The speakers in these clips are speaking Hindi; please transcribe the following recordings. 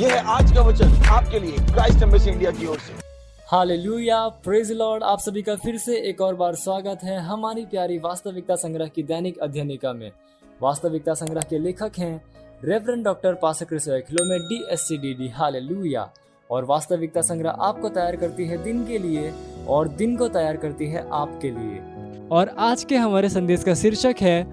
यह है आज का वचन आपके लिए क्राइस्ट एम्बेसी इंडिया की ओर से। Hallelujah, praise Lord. आप सभी का फिर से एक और बार स्वागत है हमारी प्यारी वास्तविकता संग्रह की दैनिक अध्ययनिका में। वास्तविकता संग्रह के लेखक हैं reverend doctor pastor Chris Oyakhilome DSCDD। Hallelujah. और वास्तविकता संग्रह आपको तैयार करती है दिन के लिए और दिन को तैयार करती है आपके लिए। और आज के हमारे संदेश का शीर्षक है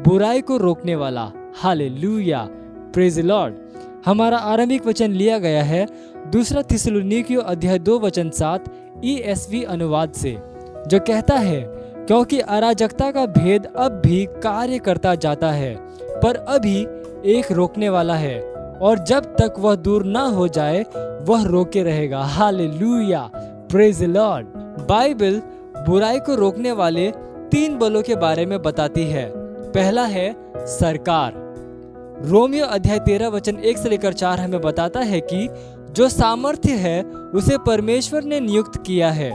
बुराई को रोकने वाला। Hallelujah, praise Lord. हमारा आरंभिक वचन लिया गया है 2 थिस्सलुनीकियों अध्याय 2 वचन 7 ESV अनुवाद से, जो कहता है, क्योंकि अराजकता का भेद अब भी कार्य करता जाता है, पर अभी एक रोकने वाला है, और जब तक वह दूर ना हो जाए वह रोके रहेगा। Hallelujah, praise Lord. बाइबल बुराई को रोकने वाले 3 बलों के बारे में बताती है। पहला है सरकार। रोमियो अध्याय 13 वचन 1 से लेकर 4 हमें बताता है कि जो सामर्थ्य है उसे परमेश्वर ने नियुक्त किया है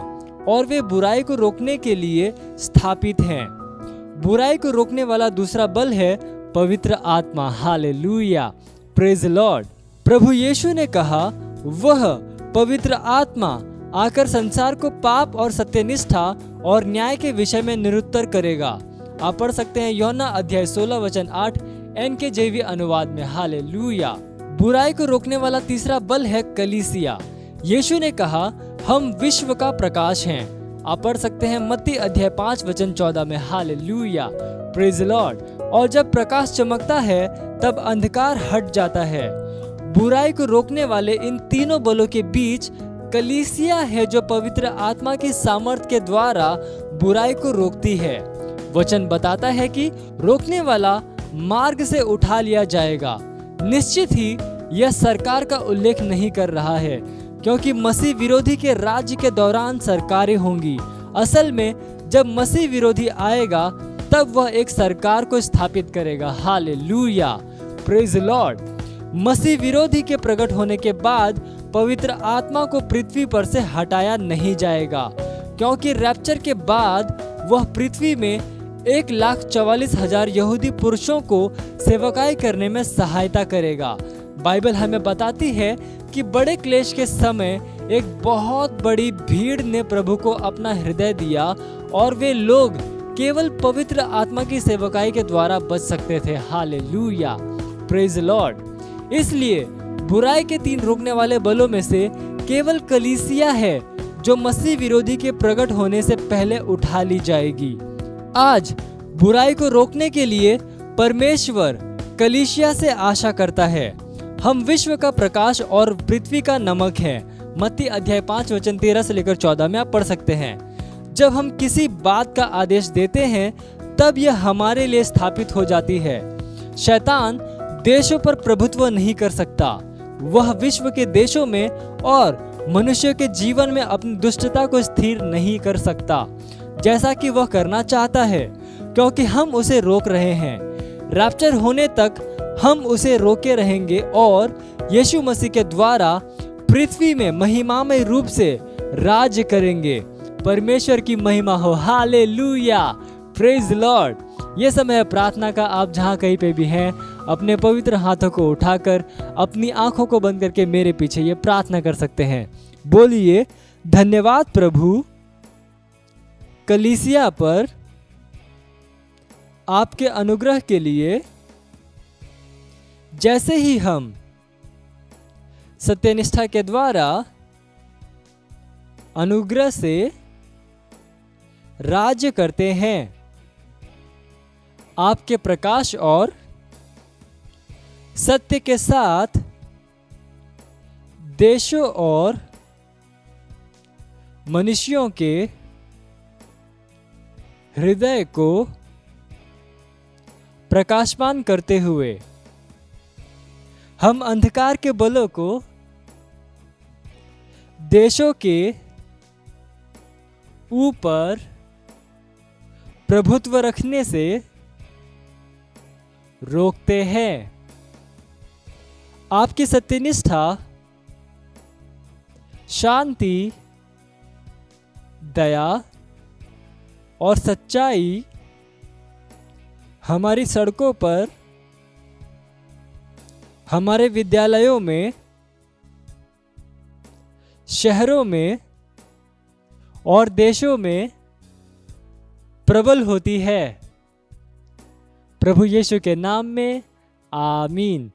और वे बुराई को रोकने के लिए स्थापित हैं। बुराई को रोकने वाला दूसरा बल है पवित्र आत्मा। Hallelujah, praise lord. प्रभु यीशु ने कहा वह पवित्र आत्मा आकर संसार को पाप और सत्यनिष्ठा और न्याय के विषय में निरुत्तर करेगा। आप पढ़ सकते हैं यूहन्ना अध्याय 16 वचन 8 NKJV अनुवाद में। हालेलुया। बुराई को रोकने वाला तीसरा बल है कलीसिया। यीशु ने कहा हम विश्व का प्रकाश हैं। आप पढ़ सकते हैं मत्ती अध्याय 5 वचन 14 में। Hallelujah, praise Lord. और जब प्रकाश चमकता है तब अंधकार हट जाता है। बुराई को रोकने वाले इन तीनों बलों के बीच कलीसिया है, जो पवित्र आत्मा की सामर्थ के द्वारा बुराई को रोकती है। वचन बताता है कि रोकने वाला मार्ग से उठा लिया जाएगा। निश्चित ही यह सरकार का उल्लेख नहीं कर रहा है, क्योंकि मसीह विरोधी के राज्य के दौरान सरकारें होंगी। असल में जब मसीह विरोधी आएगा तब वह एक सरकार को स्थापित करेगा। Hallelujah, praise Lord. मसीह विरोधी के प्रकट होने के बाद पवित्र आत्मा को पृथ्वी पर से हटाया नहीं जाएगा, क्योंकि रैप्चर के बाद वह पृथ्वी में 1,44,000 यहूदी पुरुषों को सेवकाई करने में सहायता करेगा। बाइबल हमें बताती है कि बड़े क्लेश के समय एक बहुत बड़ी भीड़ ने प्रभु को अपना हृदय दिया और वे लोग केवल पवित्र आत्मा की सेवकाई के द्वारा बच सकते थे। Hallelujah, praise Lord. इसलिए बुराई के 3 रोकने वाले बलों में से केवल कलीसिया है जो मसीह विरोधी के प्रकट होने से पहले उठा ली जाएगी। आज बुराई को रोकने के लिए परमेश्वर कलीसिया से आशा करता है। हम विश्व का प्रकाश और पृथ्वी का नमक हैं। मत्ती अध्याय 5 वचन 13 से लेकर 14 में आप पढ़ सकते हैं। जब हम किसी बात का आदेश देते हैं तब यह हमारे लिए स्थापित हो जाती है। शैतान देशों पर प्रभुत्व नहीं कर सकता। वह विश्व के देशों में और मनुष्य के जीवन में अपनी दुष्टता को स्थिर नहीं कर सकता, जैसा कि वह करना चाहता है, क्योंकि हम उसे रोक रहे हैं। रैप्चर होने तक हम उसे रोके रहेंगे और यीशु मसीह के द्वारा पृथ्वी में महिमामय रूप से राज्य करेंगे। परमेश्वर की महिमा हो। Hallelujah, praise Lord. ये समय प्रार्थना का। आप जहाँ कहीं पे भी हैं अपने पवित्र हाथों को उठाकर अपनी आंखों को बंद करके मेरे पीछे ये प्रार्थना कर सकते हैं। बोलिए, धन्यवाद प्रभु कलीसिया पर आपके अनुग्रह के लिए। जैसे ही हम सत्यनिष्ठा के द्वारा अनुग्रह से राज्य करते हैं, आपके प्रकाश और सत्य के साथ देशों और मनुष्यों के हृदय को प्रकाशमान करते हुए हम अंधकार के बलों को देशों के ऊपर प्रभुत्व रखने से रोकते हैं। आपकी सत्यनिष्ठा, शांति, दया और सच्चाई हमारी सड़कों पर, हमारे विद्यालयों में शहरों में और देशों में प्रबल होती है। प्रभु यीशु के नाम में आमीन।